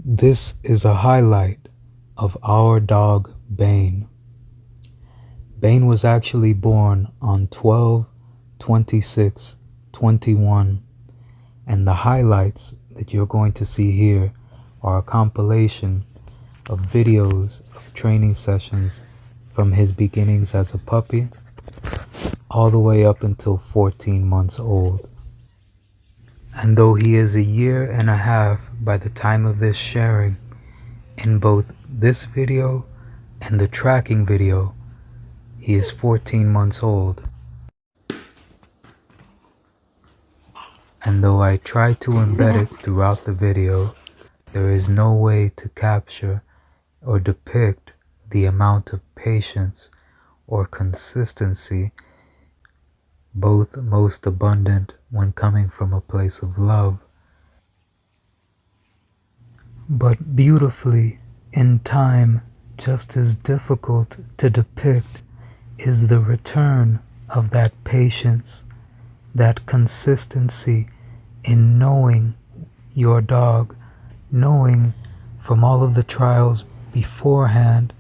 This is a highlight of our dog Bane. Bane was actually born on 12/26/21, and the highlights that you're going to see here are a compilation of videos of training sessions from his beginnings as a puppy all the way up until 14 months old. And though he is a year and a half by the time of this sharing, in both this video and the tracking video, he is 14 months old. And though I try to embed it throughout the video, there is no way to capture or depict the amount of patience or consistency, both most abundant when coming from a place of love, but beautifully in time just as difficult to depict is the return of that patience, that consistency in knowing your dog, knowing from all of the trials beforehand,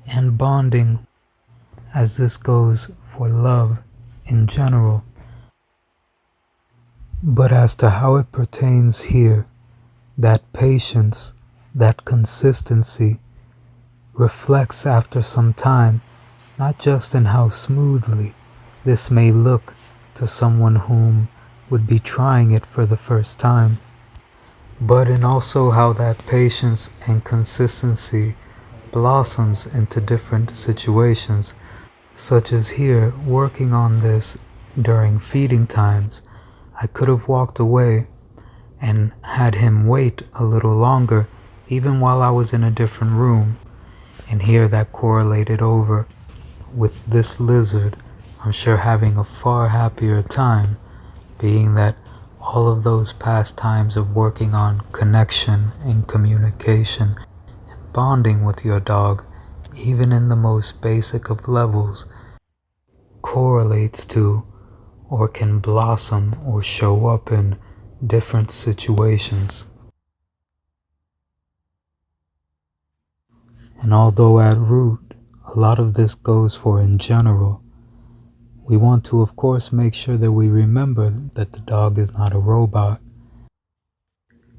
and bonding as this goes for love in general. But as to how it pertains here, that patience, that consistency reflects after some time, not just in how smoothly this may look to someone whom would be trying it for the first time, but in also how that patience and consistency blossoms into different situations, such as here working on this during feeding times. I could have walked away and had him wait a little longer even while I was in a different room, and here that correlated over with this lizard, I'm sure having a far happier time, being that all of those past times of working on connection and communication and bonding with your dog, even in the most basic of levels, correlates to or can blossom or show up in different situations. And although at root a lot of this goes for in general, we want to of course make sure that we remember that the dog is not a robot.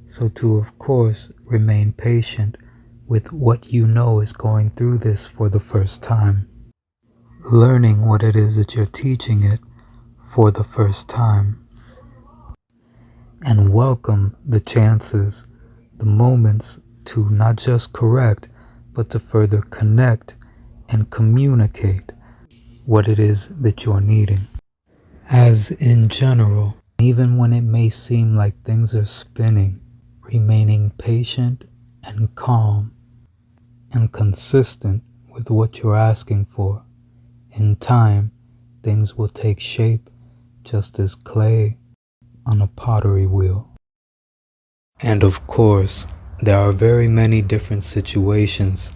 So to of course remain patient with what you know is going through this for the first time, learning what it is that you're teaching it for the first time, and welcome the chances, the moments to not just correct, but to further connect and communicate what it is that you're needing. As in general, even when it may seem like things are spinning, remaining patient and calm and consistent with what you're asking for, in time things will take shape just as clay on a pottery wheel. And of course, there are very many different situations,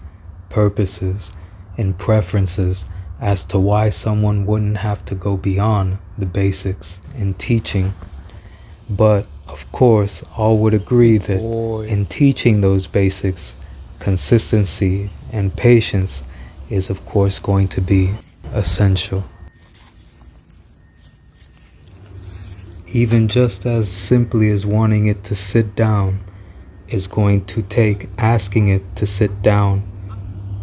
purposes, and preferences as to why someone wouldn't have to go beyond the basics in teaching. But of course, all would agree that in teaching those basics, consistency and patience is of course going to be essential. Even just as simply as wanting it to sit down is going to take asking it to sit down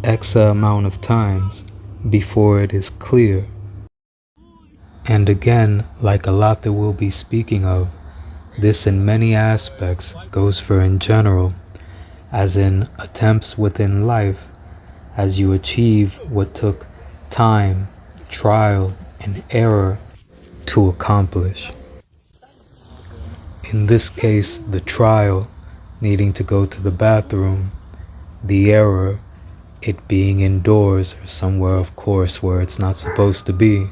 X amount of times before it is clear. And again, like a lot that we'll be speaking of, this in many aspects goes for in general, as in attempts within life, as you achieve what took time, trial, and error to accomplish. In this case, the trial, needing to go to the bathroom, the error, it being indoors or somewhere of course where it's not supposed to be,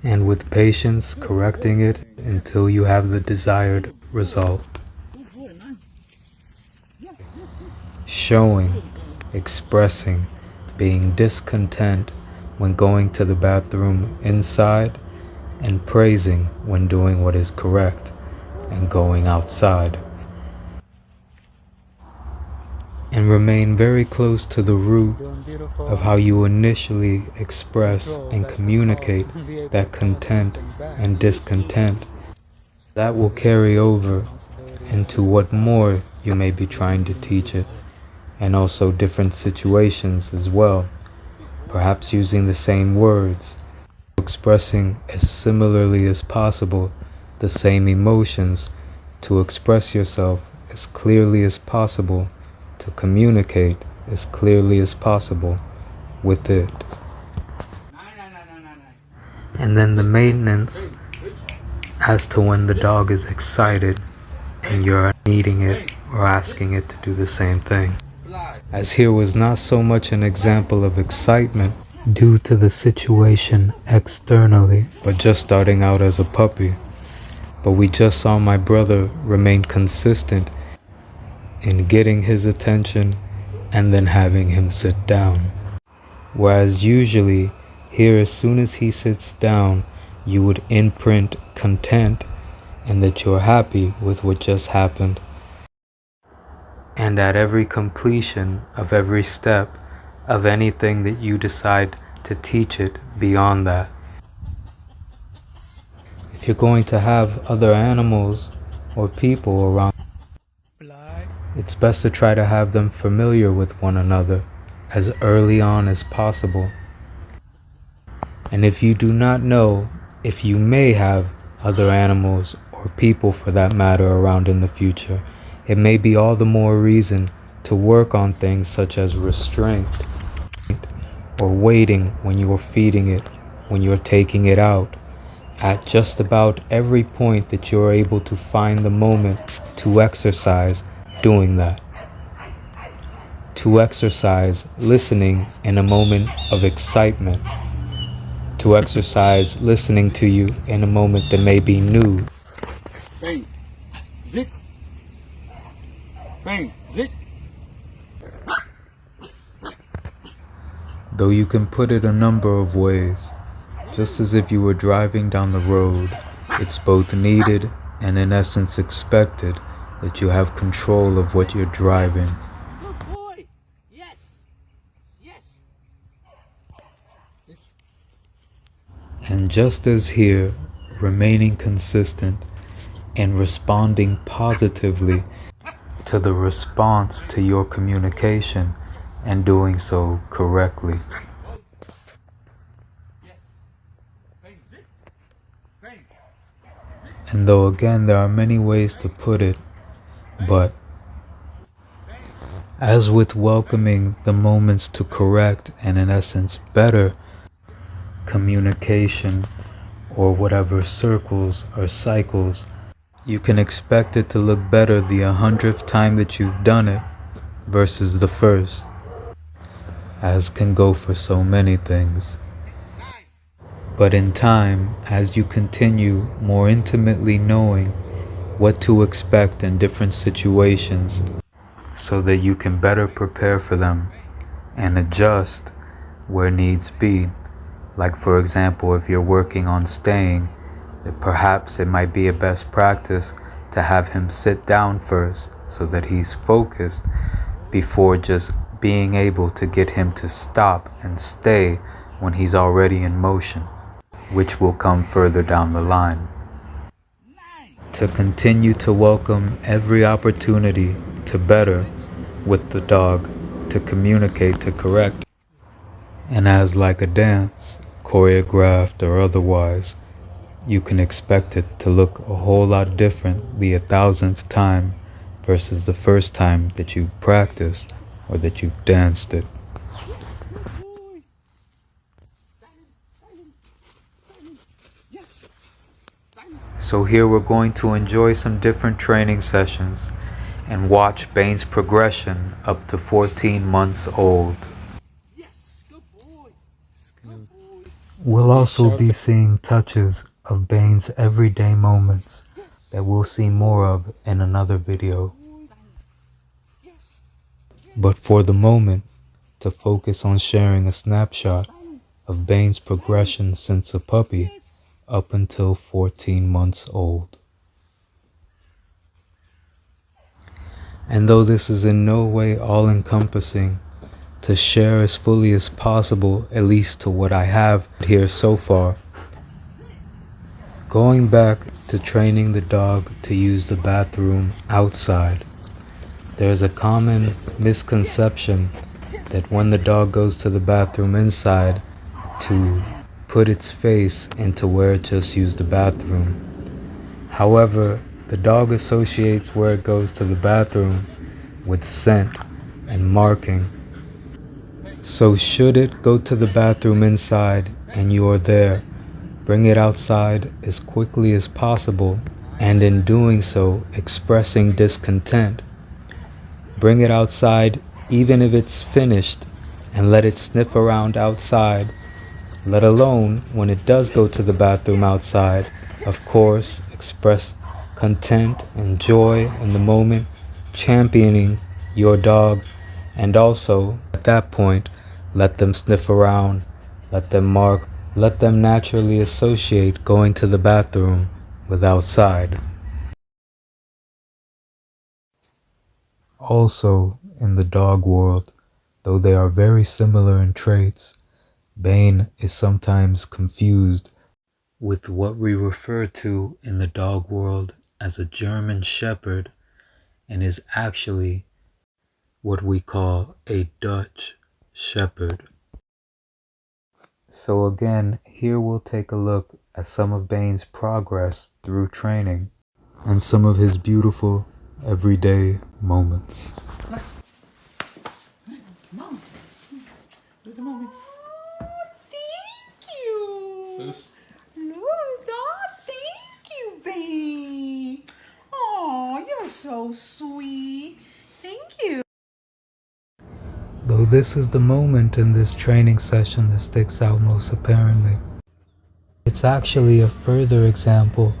and with patience correcting it until you have the desired result. Showing, expressing, being discontent when going to the bathroom inside, and praising when doing what is correct and going outside. and remain very close to the root of how you initially express and communicate that content and discontent. That will carry over into what more you may be trying to teach it, and also different situations as well, perhaps using the same words, expressing as similarly as possible the same emotions, to express yourself as clearly as possible, to communicate as clearly as possible with it. And then the maintenance as to when the dog is excited and you're needing it or asking it to do the same thing. As here was not so much an example of excitement due to the situation externally, but just starting out as a puppy. But we just saw my brother remain consistent in getting his attention and then having him sit down. Whereas usually here, as soon as he sits down, you would imprint content and that you're happy with what just happened. And at every completion of every step of anything that you decide to teach it beyond that. If you're going to have other animals or people around, it's best to try to have them familiar with one another as early on as possible. And if you do not know if you may have other animals or people for that matter around in the future, it may be all the more reason to work on things such as restraint or waiting when you are feeding it, when you're taking it out, at just about every point that you're able to find the moment to exercise doing that. To exercise listening in a moment of excitement. To exercise listening to you in a moment that may be new. Bane, zit. Bane, zit. Though you can put it a number of ways, just as if you were driving down the road, it's both needed and in essence expected that you have control of what you're driving. Good boy. Yes. Yes. And just as here, remaining consistent and responding positively to the response to your communication and doing so correctly. And though again there are many ways to put it, but as with welcoming the moments to correct and in essence better communication or whatever circles or cycles, you can expect it to look better the 100th time that you've done it versus the first, as can go for so many things. But in time, as you continue more intimately knowing what to expect in different situations so that you can better prepare for them and adjust where needs be. Like for example, if you're working on staying, perhaps it might be a best practice to have him sit down first so that he's focused before just being able to get him to stop and stay when he's already in motion, which will come further down the line. To continue to welcome every opportunity to better with the dog, to communicate, to correct. And as like a dance, choreographed or otherwise, you can expect it to look a whole lot different the 1,000th time versus the first time that you've practiced or that you've danced it. So here we're going to enjoy some different training sessions and watch Bane's progression up to 14 months old. We'll also be seeing touches of Bane's everyday moments that we'll see more of in another video. But for the moment, to focus on sharing a snapshot of Bane's progression since a puppy up until 14 months old. And though this is in no way all-encompassing, to share as fully as possible, at least to what I have here so far, going back to training the dog to use the bathroom outside. There's a common misconception that when the dog goes to the bathroom inside, to put its face into where it just used the bathroom. However, the dog associates where it goes to the bathroom with scent and marking. So should it go to the bathroom inside and you are there, bring it outside as quickly as possible, and in doing so, expressing discontent. Bring it outside even if it's finished and let it sniff around outside, let alone when it does go to the bathroom outside, of course, express content and joy in the moment, championing your dog, and also, at that point, let them sniff around, let them mark, let them naturally associate going to the bathroom with outside. Also, in the dog world, though they are very similar in traits, Bane is sometimes confused with what we refer to in the dog world as a German Shepherd and is actually what we call a Dutch Shepherd. So again, here we'll take a look at some of Bane's progress through training and some of his beautiful everyday moments. Mom, look at mommy. Oh, thank you. Loose. Oh, thank you, Bane. Oh, you're so sweet. Thank you. Though this is the moment in this training session that sticks out most apparently, it's actually a further example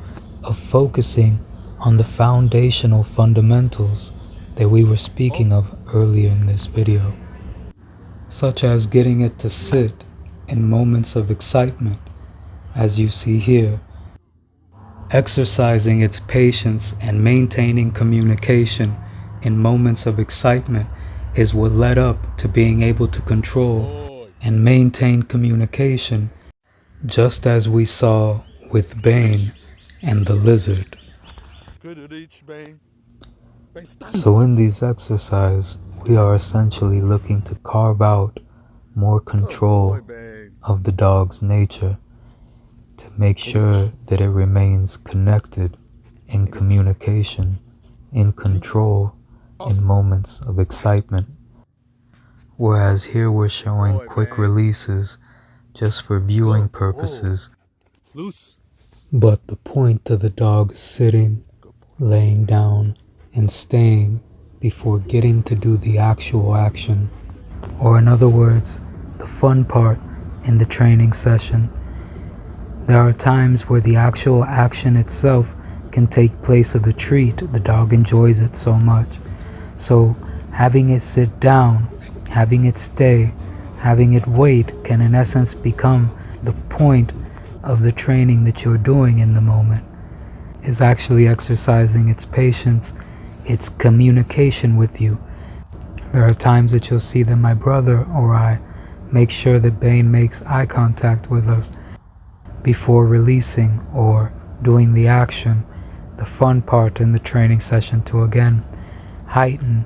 of focusing on the foundational fundamentals that we were speaking of earlier in this video, such as getting it to sit in moments of excitement, as you see here, exercising its patience and maintaining communication in moments of excitement is what led up to being able to control and maintain communication, just as we saw with Bane and the lizard. Good reach, Bane. Bane, stand. So in these exercises, we are essentially looking to carve out more control Bane. of the dog's nature to make sure that it remains connected, in communication, in control, in moments of excitement. Whereas here we're showing quick releases just for viewing purposes, Loose. but the point of the dog sitting, laying down, and staying before getting to do the actual action. Or in other words, the fun part in the training session. There are times where the actual action itself can take place of the treat. The dog enjoys it so much. So having it sit down, having it stay, having it wait can in essence become the point of the training that you're doing in the moment. Is actually exercising its patience, its communication with you. There are times that you'll see that my brother or I make sure that Bane makes eye contact with us before releasing or doing the action, the fun part in the training session, to again heighten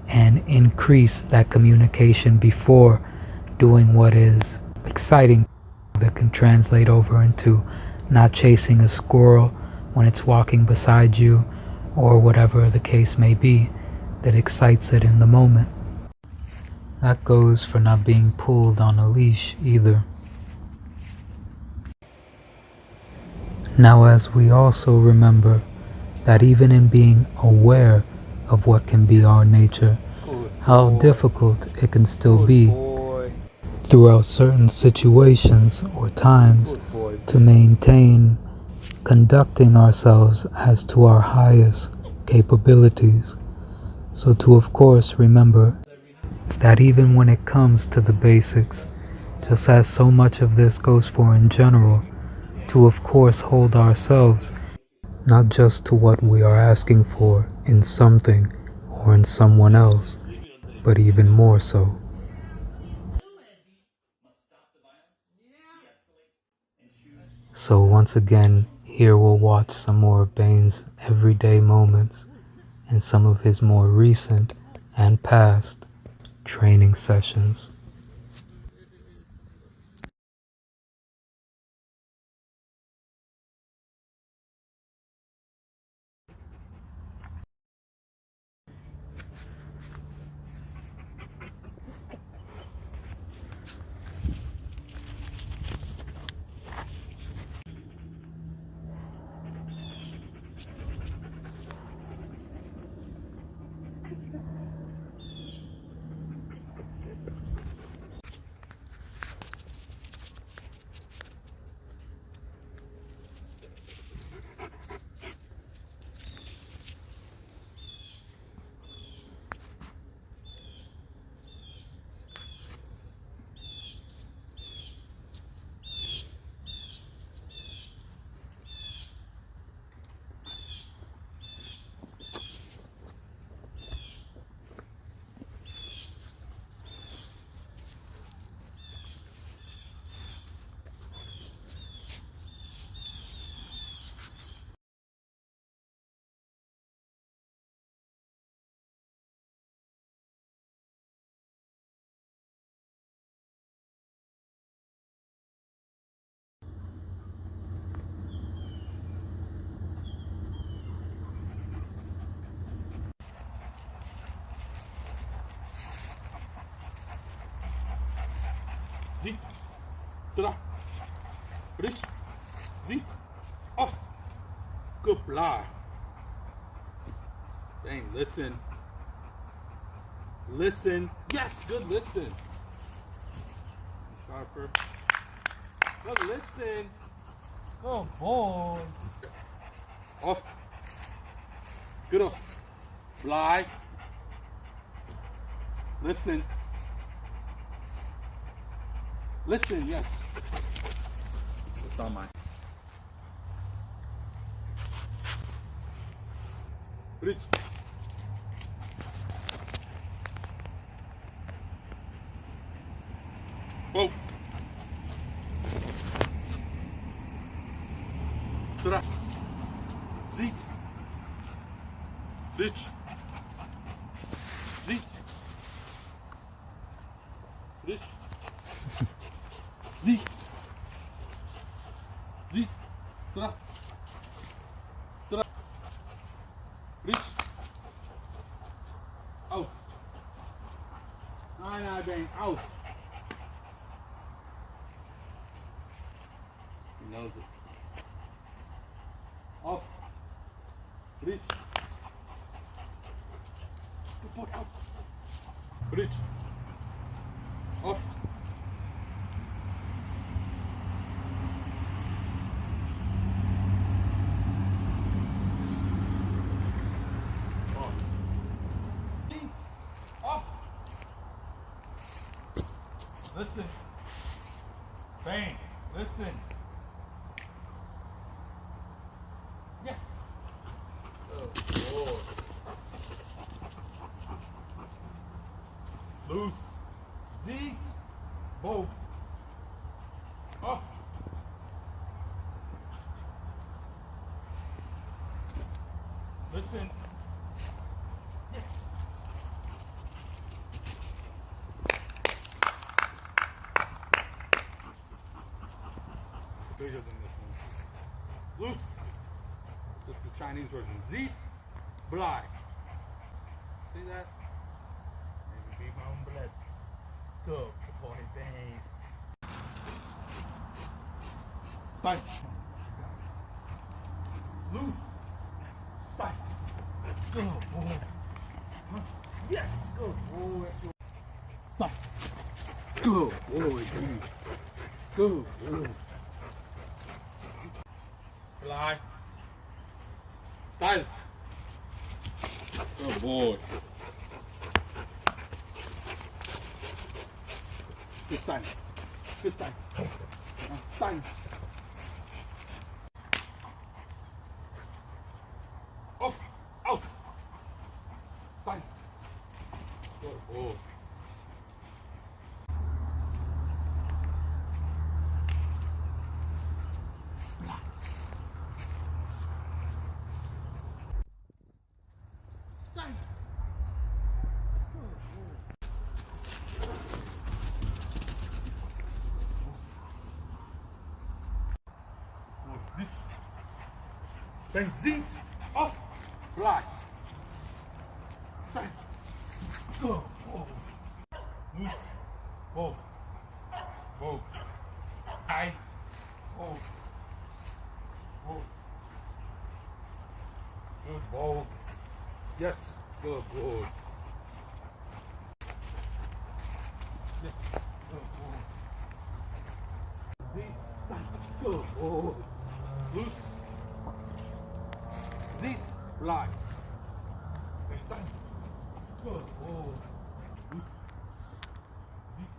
and increase that communication before doing what is exciting, that can translate over into not chasing a squirrel when it's walking beside you, or whatever the case may be that excites it in the moment. That goes for not being pulled on a leash either. Now, as we also remember that even in being aware of what can be our nature, how difficult it can still be throughout certain situations or times to maintain conducting ourselves as to our highest capabilities. So to of course remember that even when it comes to the basics, just as so much of this goes for in general, to of course hold ourselves not just to what we are asking for in something or in someone else, but even more so. So once again, here we'll watch some more of Bane's everyday moments and some of his more recent and past training sessions. Ziet. Tra. Rich. Ziet. Off. Good fly. Dang, listen. Listen. Yes, good listen. Sharper. Good listen. Good boy. Off. Good off. Fly. Listen. Listen, yes. It's on mine. Rich. Whoa. Tra. Ziet. Rich. Ziet. Rich. Ziet. Ziet. Tra. Tra. Rich. Aus. Nein, Bane. Aus. He knows it. Off. Rich. Good boy, aus. Rich. Off. Off. Listen. Bane, listen. Yes. Oh, Lord. Loose. Zeet. Bow. Off. Listen. Yes. Bigger than this one. Loose. This is the Chinese version. Zeet. Blai. See that? Maybe be my own blood. Good boy, Bane. Stay. Loose. Stay. Good boy. Yes. Good boy. Stay. Good boy, Bane. Good boy. Fly. Style. Good boy. This time. This time. Time. Off. Out. Time. Good boy. Then zit, off, fly. Stand. Go. Oh. Loose. Hold. Hold. High. Hold. Hold. Good ball. Yes. Good boy. Yes. Good boy. Zit. Good boy. Loose. Zit, fly. Stand. Good boy. Loose. Zit,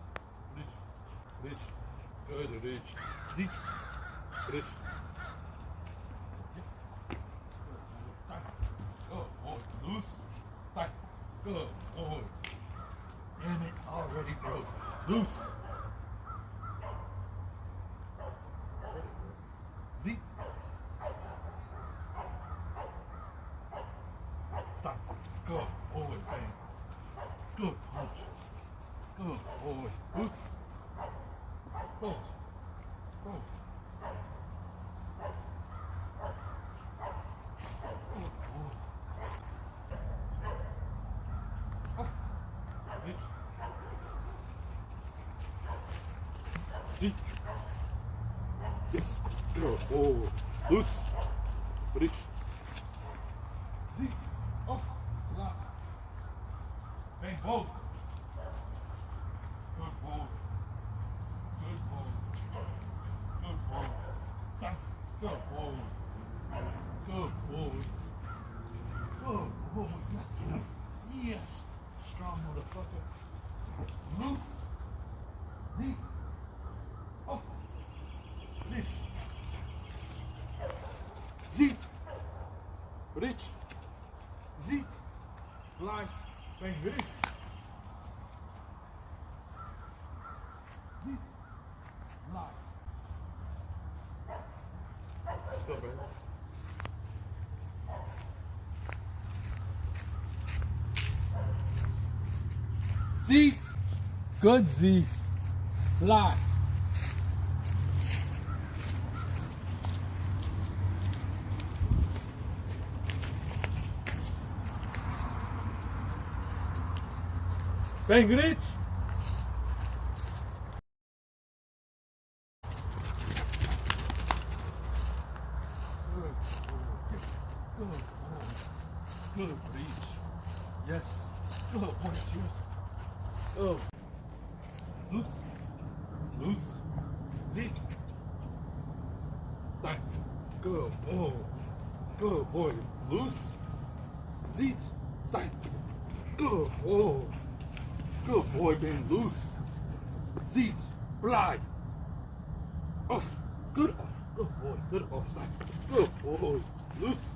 reach, reach. Good reach. Zit, reach. Good boy. Loose. Stand. Good boy. Damn it, already broke. Loose. Zit. Stop. Good boy, Bane. Good punch. Good boy. Loose. Go. Go. Good boy. Up. Reach. Zit. Yes. Good boy. Loose. Reach. Zit. Up. Lock. Bang. Hold. Good ball. Good ball. Good ball. Stop. Good ball. Good ball. Good ball. Yes. Yes. Strong motherfucker. Loose. Deep. Up. Reach. Zit. Reach. Zit. Fly. Bang. Reach. Zit. Fly. Let's go, man. Zit. Good Zit. Fly. Bang reach. Good reach. Yes. Good boy, cheers. Oh. Loose. Loose. Zit. Stand. Good boy. Good boy. Loose. Zit. Stand. Good boy. Good boy, being loose. Zit. Fly. Off. Good off. Good boy. Good off. Stand. Good boy. Loose.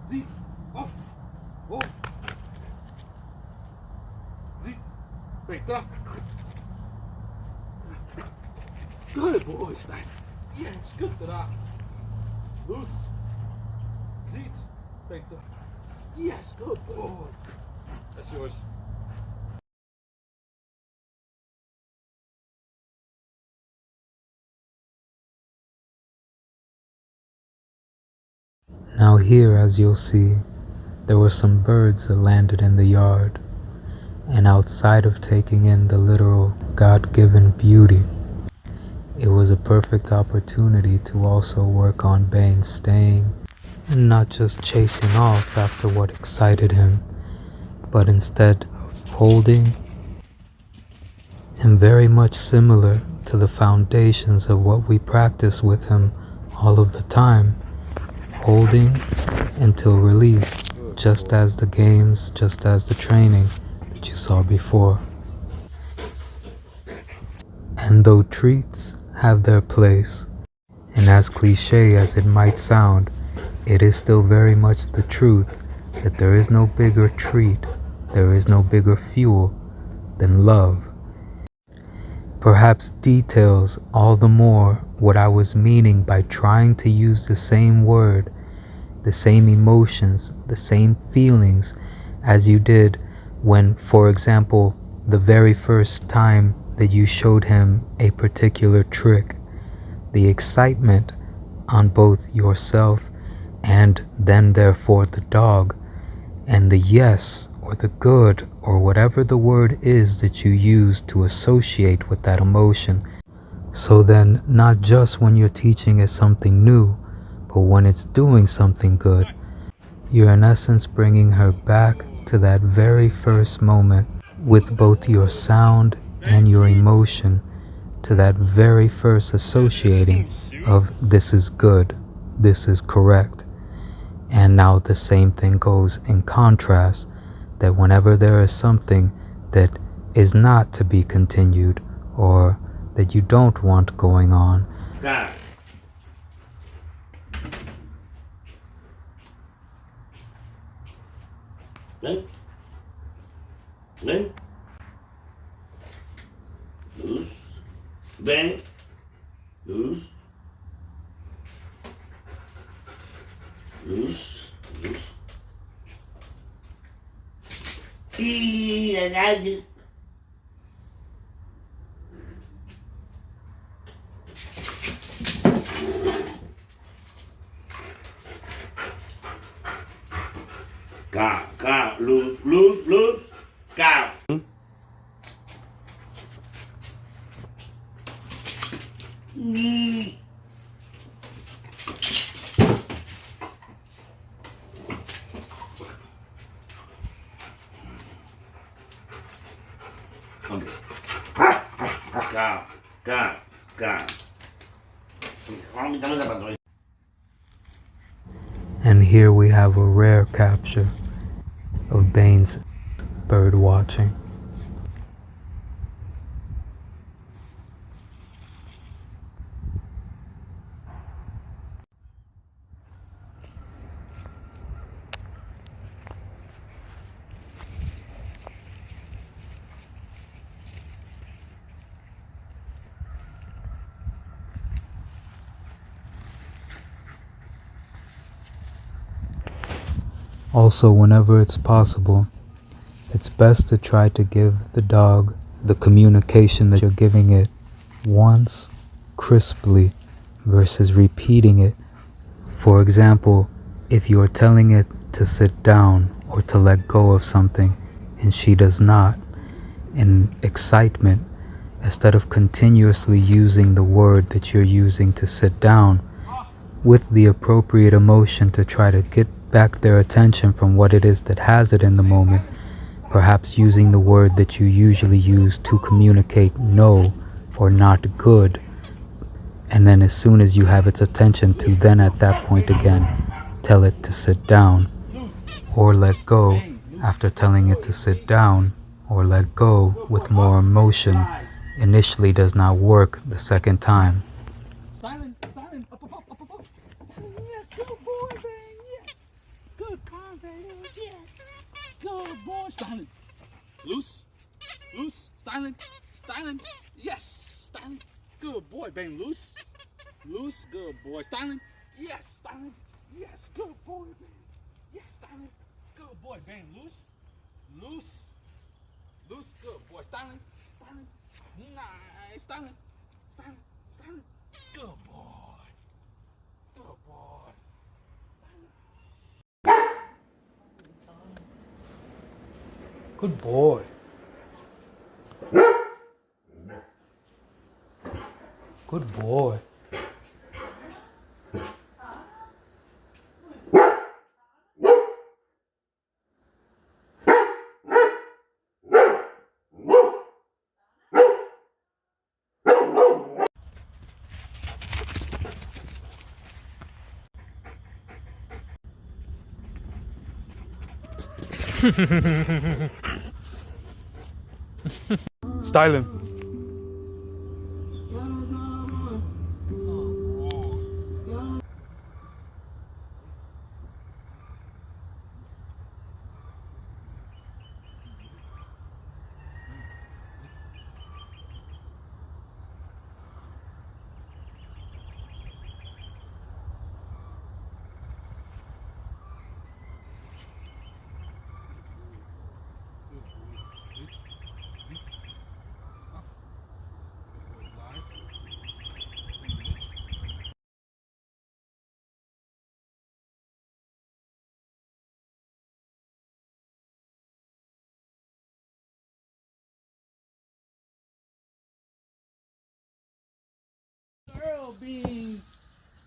Zit. Off. Oh. Zit. Break up. Good boy, Stein. Yes, good to that. Loose. Zit. Break up. Yes, good boy. That's yours. Now here, as you'll see, there were some birds that landed in the yard, and outside of taking in the literal God-given beauty, it was a perfect opportunity to also work on Bane staying and not just chasing off after what excited him, but instead holding, and very much similar to the foundations of what we practice with him all of the time, holding until release, just as the games, just as the training that you saw before. And though treats have their place, and as cliche as it might sound, it is still very much the truth that there is no bigger treat there is no bigger fuel than love. Perhaps details all the more what I was meaning by trying to use the same word, the same emotions, the same feelings as you did when, for example, the very first time that you showed him a particular trick. The excitement on both yourself and then therefore the dog, and the yes or the good or whatever the word is that you use to associate with that emotion. So then, not just when you're teaching it something new, but when it's doing something good, you're in essence bringing her back to that very first moment with both your sound and your emotion, to that very first associating of this is good, this is correct. And now the same thing goes in contrast, that whenever there is something that is not to be continued or that you don't want going on, God. Lynn? Lynn? Loose. Bang. Loose. Loose. Loose. I got you. Go, loose, loose, loose, go. Go. and here we have a rare capture of Bane's bird watching. Also, whenever it's possible, it's best to try to give the dog the communication that you're giving it once, crisply, versus repeating it. For example, if you are telling it to sit down or to let go of something and she does not, in excitement, instead of continuously using the word that you're using to sit down, with the appropriate emotion to try to get back their attention from what it is that has it in the moment, perhaps using the word that you usually use to communicate no or not good, and then as soon as you have its attention to then at that point again tell it to sit down or let go after telling it to sit down or let go with more emotion initially does not work the second time. Silent. Up. Yes, good boy, Bane. Yes. Good contact. Yes. Good boy. Silent. Loose. Silent. Yes. Silent. Good boy, Bane. Loose. Good boy. Silent. Yes. Silent. Yes. Good boy, Bane. Yes. Silent. Good boy, Bane. Loose. Good boy. Silent. Nice. Silent. Good boy. Good boy. Good boy. Styling. beans.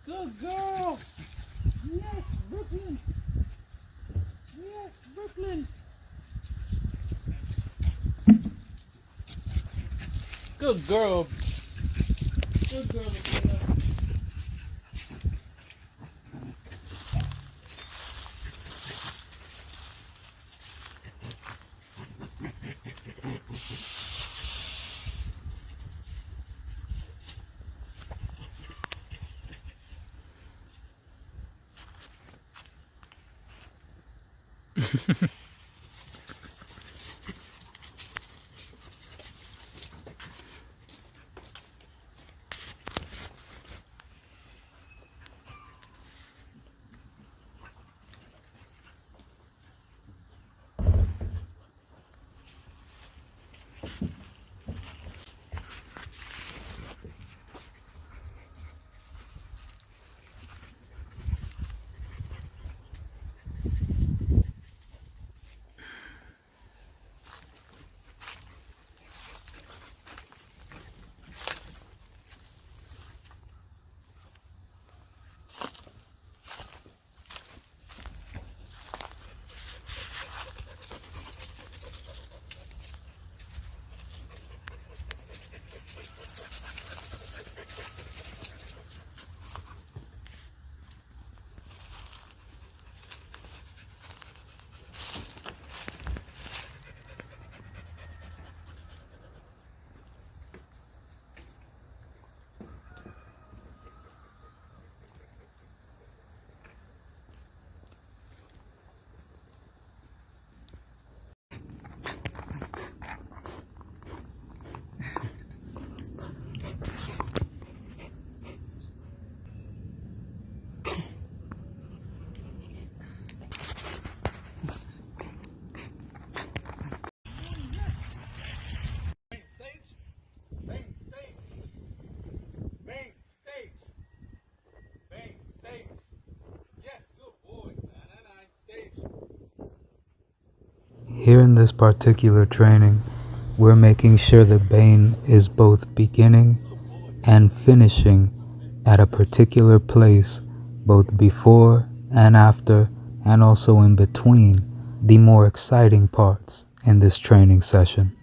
Good girl. Yes, Brooklyn. Yes, Brooklyn. Good girl. Good girl, Michaela. Here in this particular training, we're making sure the Bane is both beginning and finishing at a particular place, both before and after, and also in between the more exciting parts in this training session.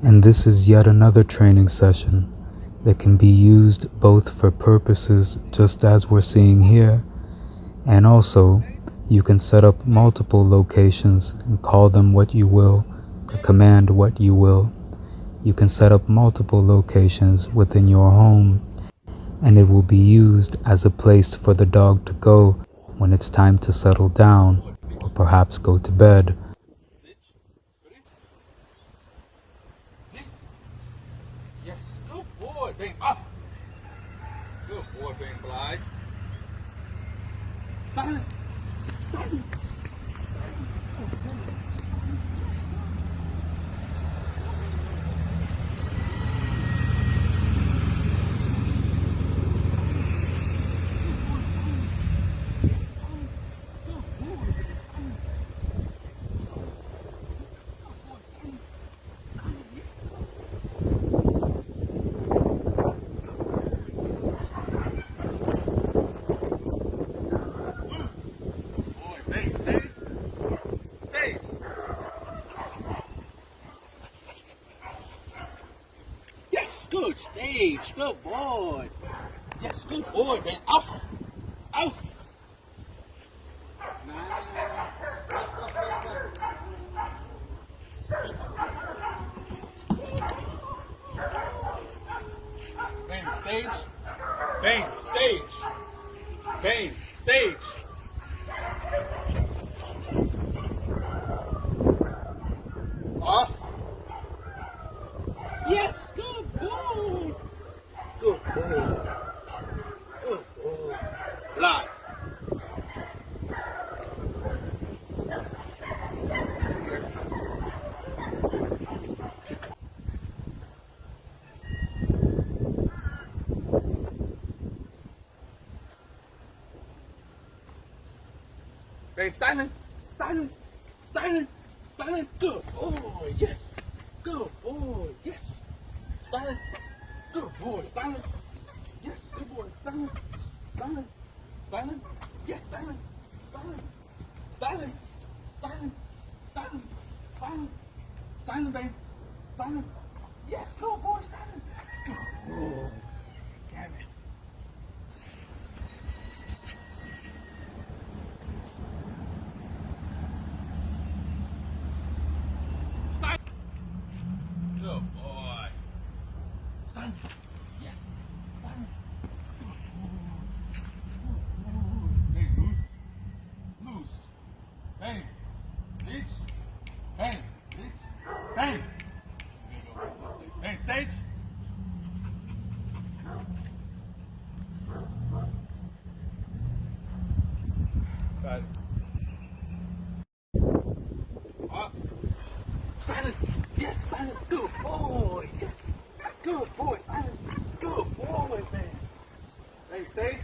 And this is yet another training session that can be used both for purposes just as we're seeing here, and also you can set up multiple locations and call them what you will, or command what you will. You can set up multiple locations within your home, and it will be used as a place for the dog to go when it's time to settle down or perhaps go to bed. Yes, good boy, Bane. Off. Good boy, Bane. Glide. Silent. Silent. Yes, good stage. Good boy. Yes, good boy, man. Off. Off. Bane, stage. Bane, stage. Bane, stage. Off. Yes, good boy. Good boy. Good boy. Lie. Bane, styling. Styling. Styling. Styling. Good boy. Yes. Good boy. Yes. Styling. Good boy. Styling. Good boy. Styling. Styling. Styling. Yes, styling. Styling. Styling. Styling. Styling. Styling. Styling, babe. Styling. Yes, go boy, styling. Oh, damn it. Good boy. Styling. Yes. Styling. Hey, loose. Loose. Bang. Reach. Bang. Reach. Bang. Bang. Stage. Got it. Off. Silent. Yes, silent. Good boy. Yes. Good boy. Silent. Good boy, man. Bang. Stage.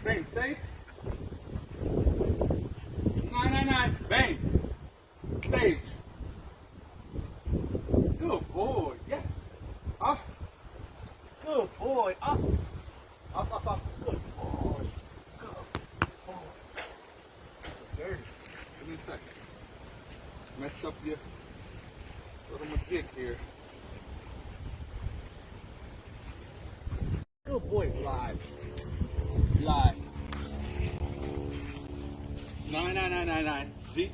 Bang. Stage. 999. Bang. Stage. Good boy. Yes. Off. Good boy. Off. Off, off, off. Good boy. Good boy. Dirty. Give me a second. Messed up your little dick here. Good boy. Live. Live. 9999. Z.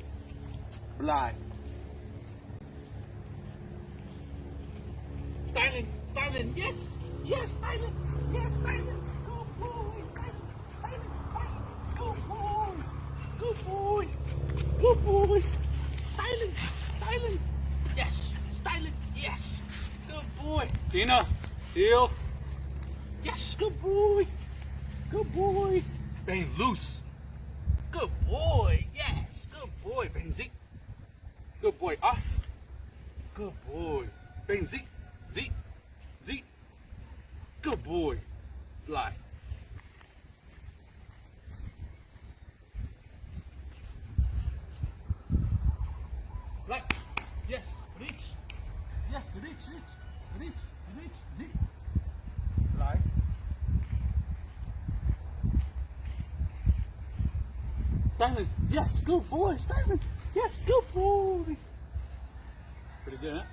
Live. Styling, styling, yes, yes, styling, yes, styling. Good boy, styling, styling, styling. Good boy, good boy, good boy. Styling, styling, yes, styling, yes. Good boy. Tina, heel. Yes, good boy, good boy. Bang loose. Good boy, yes, good boy. Bang Z. Good boy off. Good boy. Bang Z. Z. Z. Good boy. Fly. Flex. Yes. Reach. Yes. Reach. Reach. Reach. Reach. Z. Fly. Styling. Yes. Good boy. Styling. Yes. Good boy. Pretty good, huh?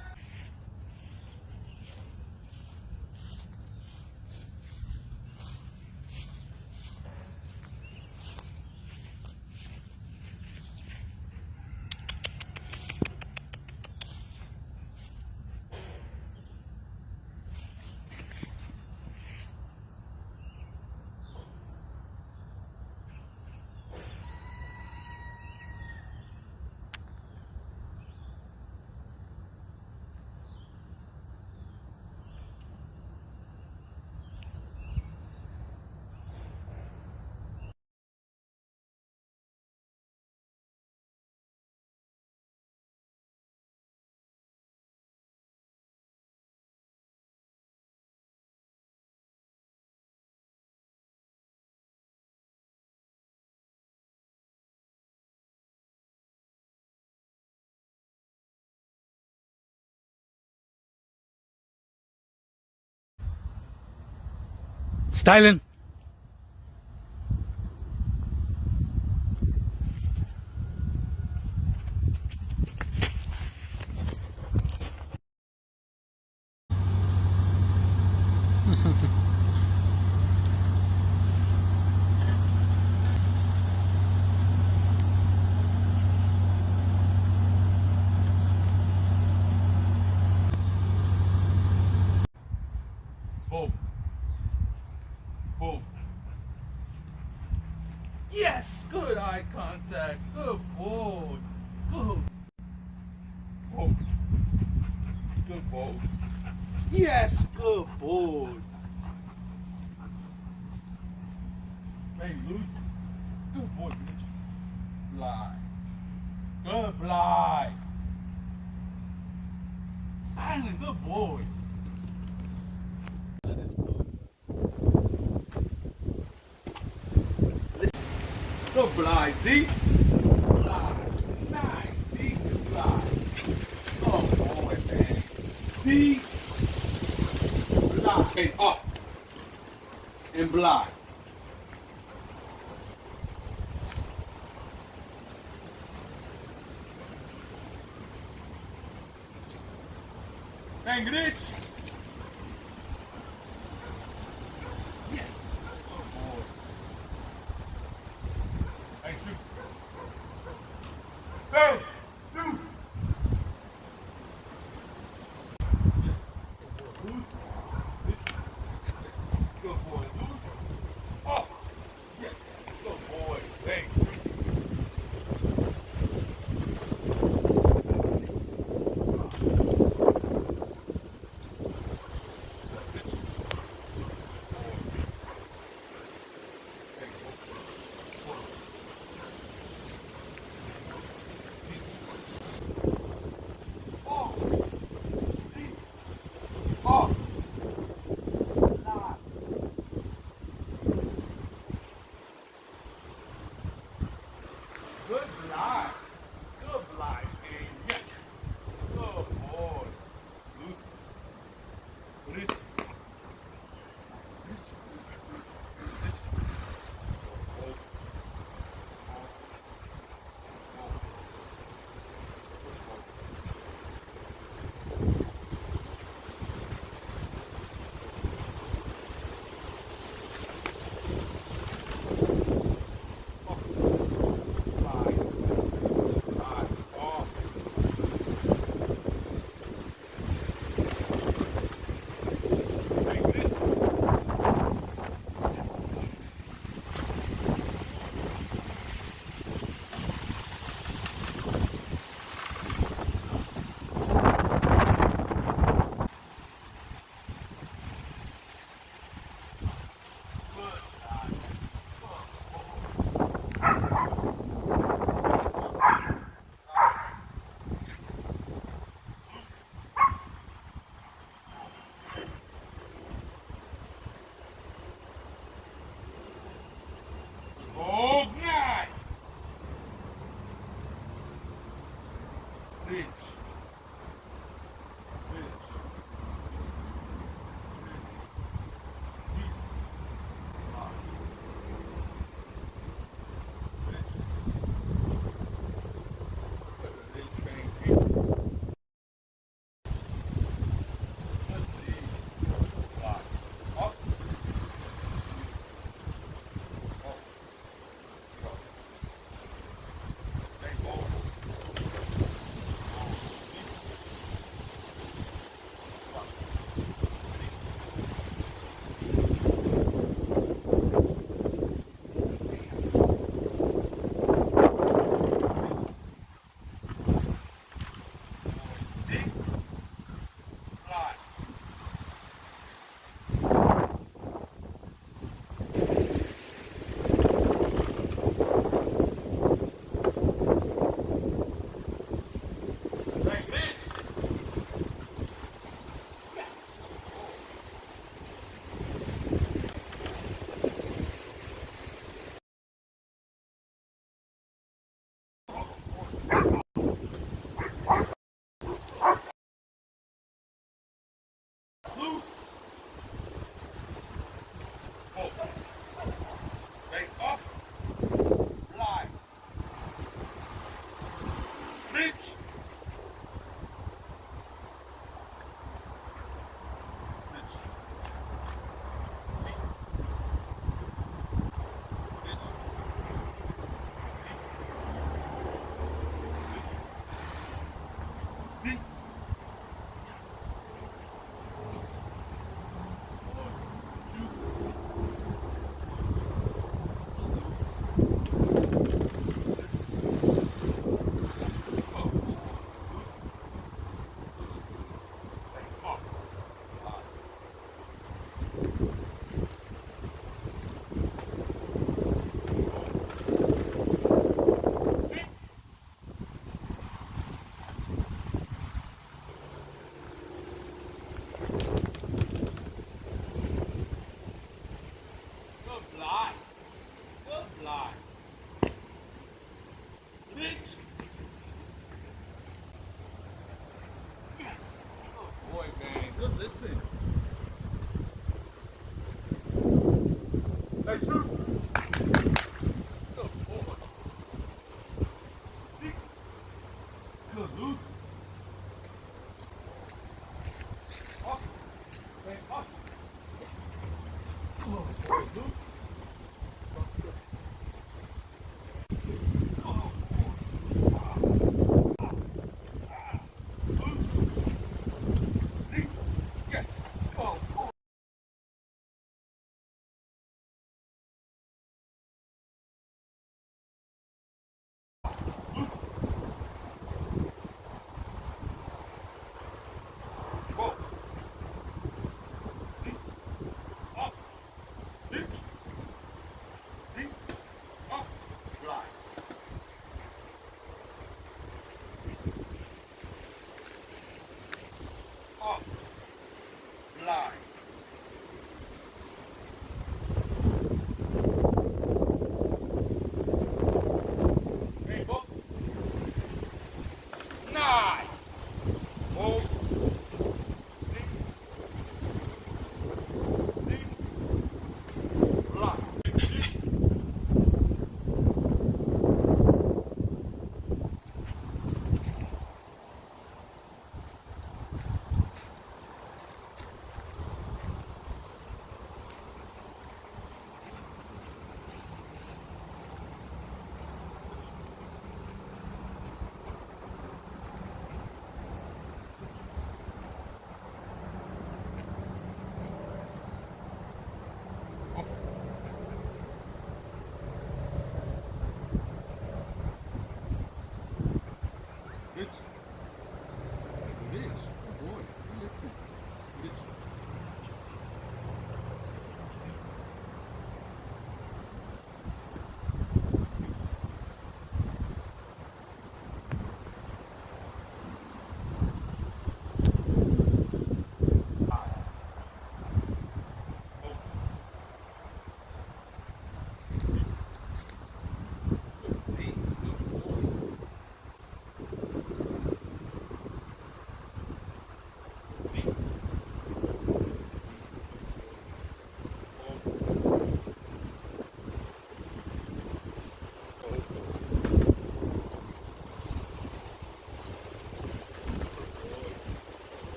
Styling. Boom. Boom. Yes, good eye contact. Good boy. Good. Boom. Good boy. Yes, good boy. Hey, loose. Good boy, bitch. Fly. Good fly. Styling, good boy. Good fly, see? Fly. Nice, see? Good fly. Oh boy, man. Feet. Fly. Hey, up. and blind. And reach. Yes. Good boy. And shoot. Hey, shoot. Good boy. Loose. Oh. Yes. Good boy. Hey, shoot. Oh. Good blind. Good blind. And yes. Good boy. Loose. Reach. Oh, nice. Reach. Loose. Oh. Stay up. Blind. Reach. See? listen. Rich.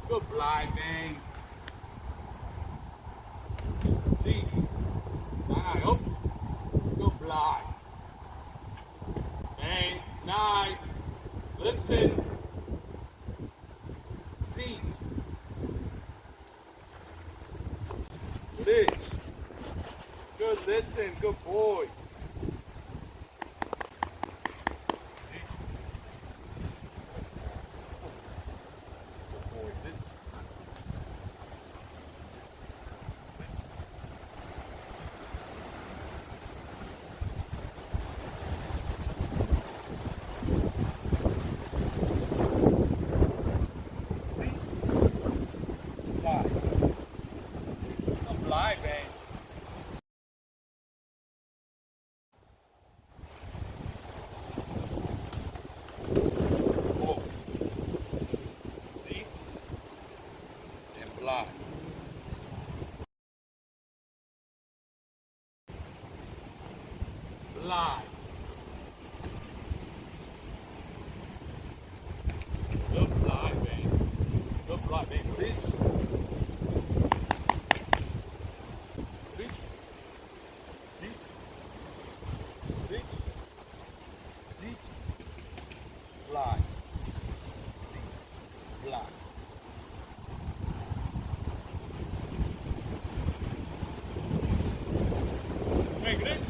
Good blind, Bane. Seat. Nine. Oh. Good blind. Bane. Nine. Listen. Seat. Bitch. Good listen. Good boy. Fly, Bane. Oh. Seat and fly. Fly. Good fly, Bane. Good fly, Bane. Reach. Reach. Reach. Reach. Reach. Fly. Fly. Make it.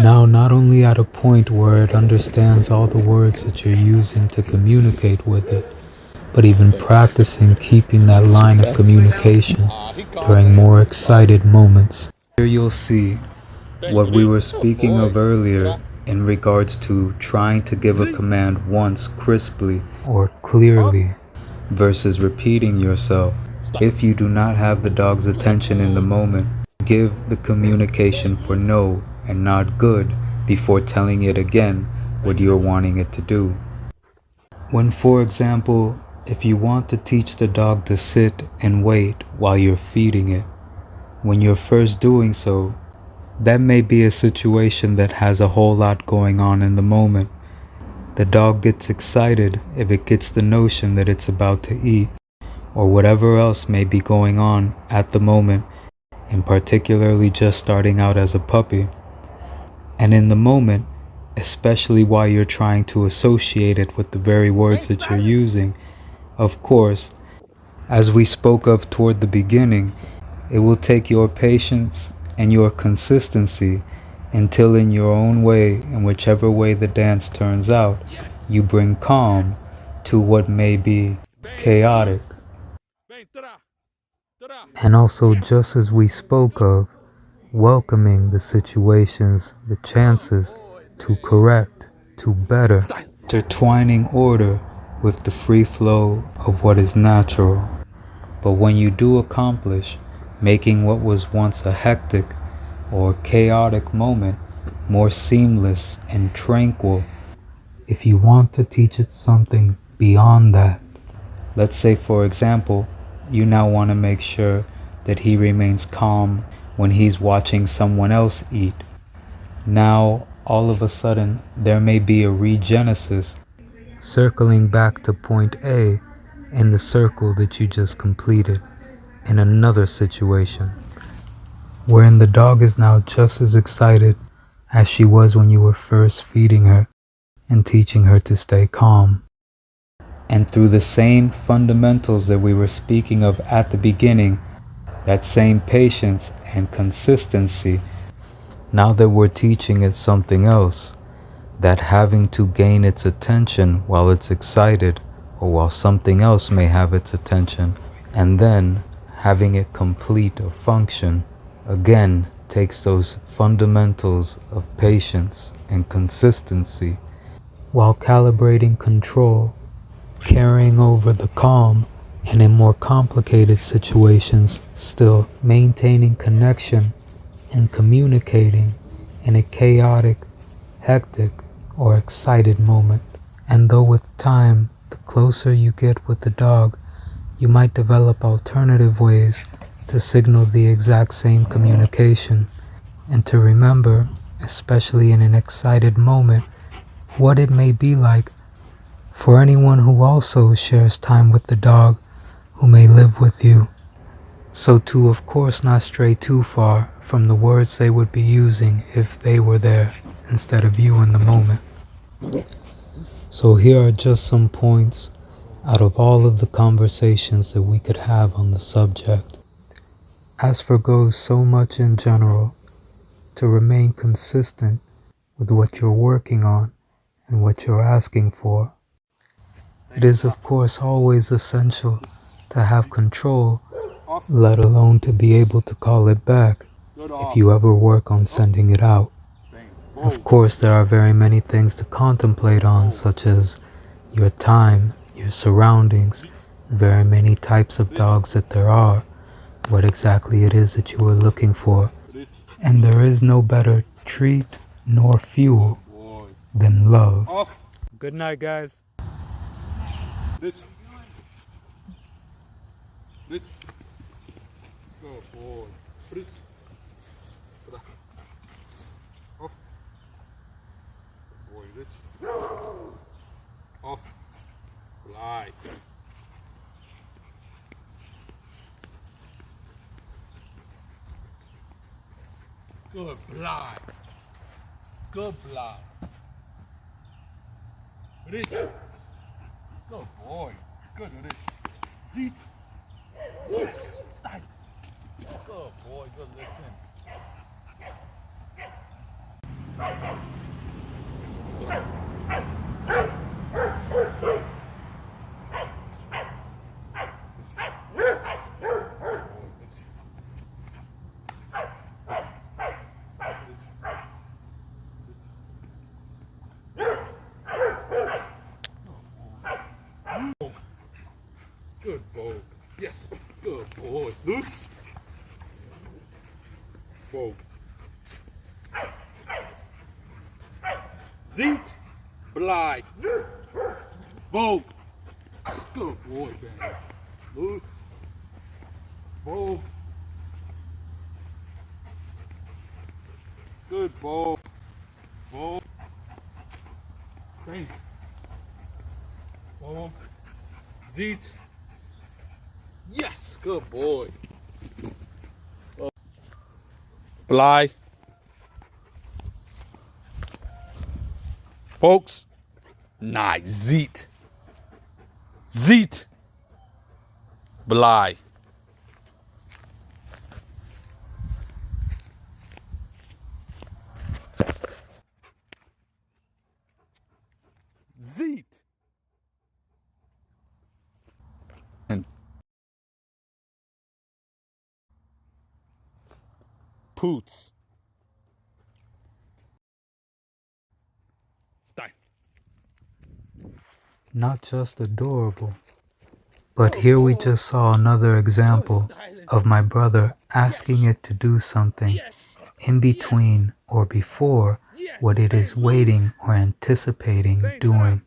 now not only at a point where it understands all the words that you're using to communicate with it, but even practicing keeping that line of communication during more excited moments. Here you'll see what we were speaking of earlier in regards to trying to give a command once crisply or clearly versus repeating yourself. If you do not have the dog's attention in the moment, give the communication for no and not good before telling it again what you're wanting it to do. When, for example, if you want to teach the dog to sit and wait while you're feeding it, when you're first doing so, that may be a situation that has a whole lot going on in the moment. The dog gets excited if it gets the notion that it's about to eat, or whatever else may be going on at the moment, and particularly just starting out as a puppy. And in the moment, especially while you're trying to associate it with the very words that you're using, of course, as we spoke of toward the beginning, it will take your patience and your consistency until in your own way, in whichever way the dance turns out, you bring calm to what may be chaotic. And also, just as we spoke of, welcoming the situations, the chances to correct, to better, intertwining order with the free flow of what is natural. But when you do accomplish making what was once a hectic or chaotic moment more seamless and tranquil, if you want to teach it something beyond that, let's say for example, you now want to make sure that he remains calm when he's watching someone else eat. Now, all of a sudden, there may be a regenesis, circling back to point A in the circle that you just completed in another situation, wherein the dog is now just as excited as she was when you were first feeding her and teaching her to stay calm. And through the same fundamentals that we were speaking of at the beginning, that same patience and consistency, now that we're teaching it something else, that having to gain its attention while it's excited or while something else may have its attention, and then having it complete a function, again takes those fundamentals of patience and consistency while calibrating control, carrying over the calm, and in more complicated situations still maintaining connection and communicating in a chaotic, hectic, or excited moment. And though with time, the closer you get with the dog, you might develop alternative ways to signal the exact same communication, and to remember, especially in an excited moment, what it may be like for anyone who also shares time with the dog who may live with you. So to of course not stray too far from the words they would be using if they were there instead of you in the moment. So here are just some points out of all of the conversations that we could have on the subject. As for goes so much in general, to remain consistent with what you're working on and what you're asking for. It is of course always essential to have control, let alone to be able to call it back if you ever work on sending it out. Of course, there are very many things to contemplate on, such as your time, your surroundings, the very many types of dogs that there are, what exactly it is that you are looking for. And there is no better treat nor fuel than love. Good night, guys. Rich. Rich. Good boy. Rich. Off. Good boy, Rich. Off. Fly. Good fly. Good fly. Rich. Good boy. Good, Rich. Zit. Yes. Stay. Good boy. Good listen. Good boy. Yes. Good boy. Loose. Vogue. Ziet. Blij. Vogue. Good boy, Bane. Loose. Vogue. Good boy. Vogue. Bane. Vogue. Ziet. Yes. Good boy. Blij. Folks. Nice. Ziet. Ziet. Blij. Ziet. And Poots. Stein. Not just adorable, but here we just saw another example of my brother asking it to do something in between or before what it is waiting or anticipating doing.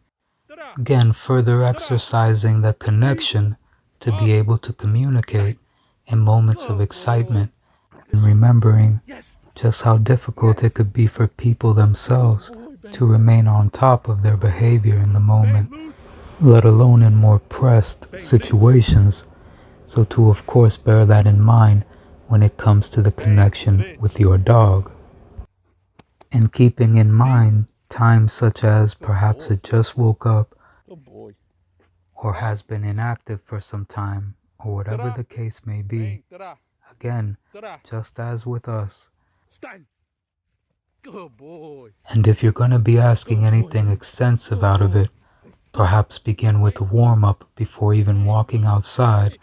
Again, further exercising the connection to be able to communicate in moments of excitement and remembering just how difficult it could be for people themselves to remain on top of their behavior in the moment, let alone in more pressed situations. So to of course bear that in mind when it comes to the connection with your dog. And keeping in mind times such as perhaps it just woke up Good boy. or has been inactive for some time, or whatever the case may be. Again, just as with us. Stein. Good boy. And if you're going to be asking anything extensive out of it, perhaps begin with a warm-up before even walking outside,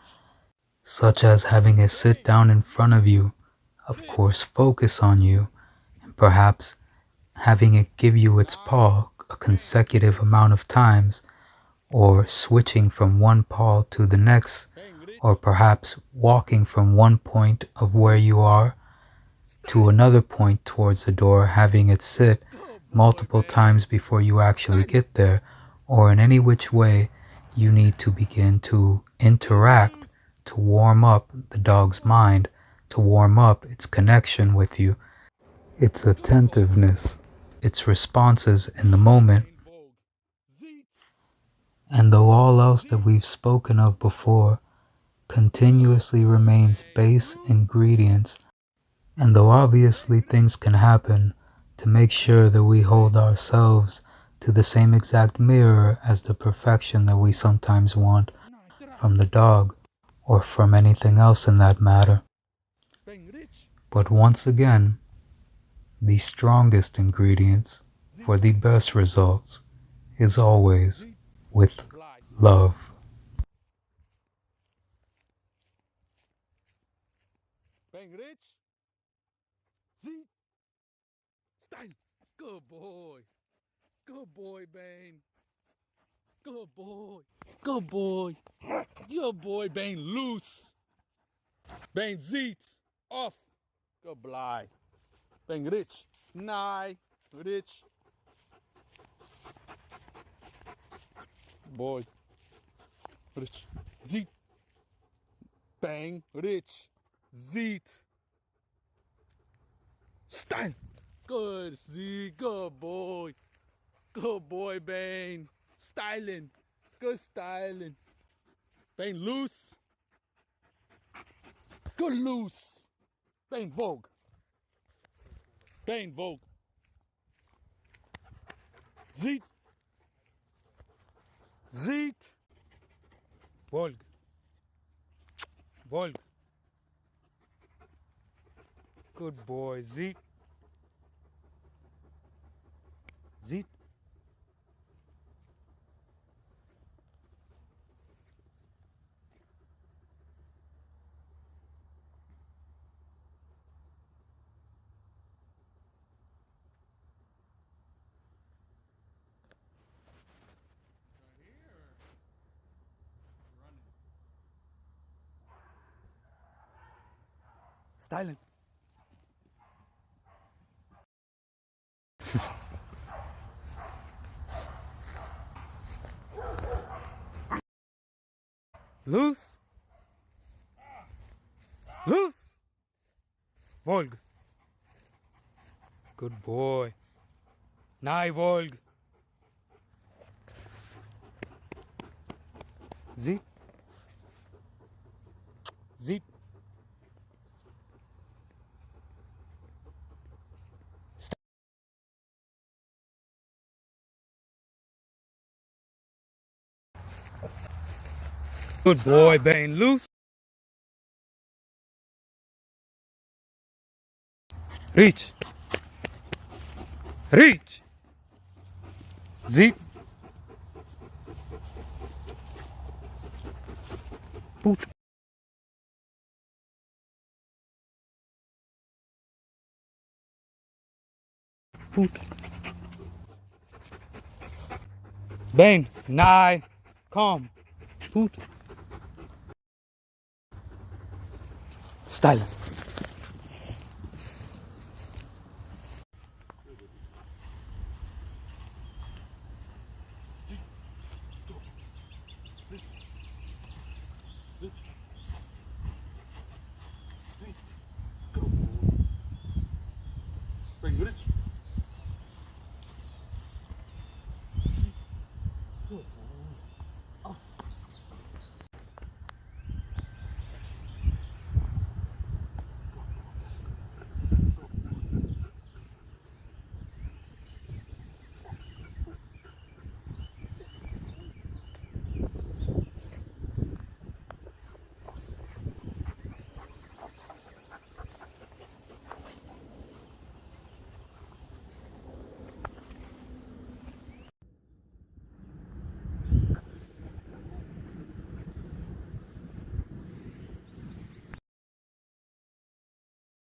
such as having it sit down in front of you, of course focus on you, and perhaps having it give you its paw a consecutive amount of times, or switching from one paw to the next, or perhaps walking from one point of where you are to another point towards the door, having it sit multiple times before you actually get there, or in any which way you need to begin to interact to warm up the dog's mind, to warm up its connection with you, its attentiveness, its responses in the moment. And though all else that we've spoken of before continuously remains base ingredients, and though obviously things can happen to make sure that we hold ourselves to the same exact mirror as the perfection that we sometimes want from the dog or from anything else in that matter. But once again, the strongest ingredients for the best results is always with love. Bang Rich. Ziet. Stein. Good boy. Good boy, Bane. Good boy. Good boy. Good boy, Bane. Loose. Bane ziet. Off. Good blij. Bang Rich. Nee. Rich. Boy. Rich. Ziet. Bang. Rich. Ziet. Stein. Good. Ziet. Good boy. Good boy, Bane. Styling. Good styling. Bane loose. Good loose. Bane Vogue. Bane Vogue. Ziet. Ziet. Volg. Volg. Good boy, Ziet. Zit. Styling. Loose. Loose. Volg. Good boy. Nai Volg. Zit. Zit. Good boy, Bane. Loose. Reach. Reach. Zit. Put. Put. Bane. Nai. Calm. Put. Style. Bring it. Good.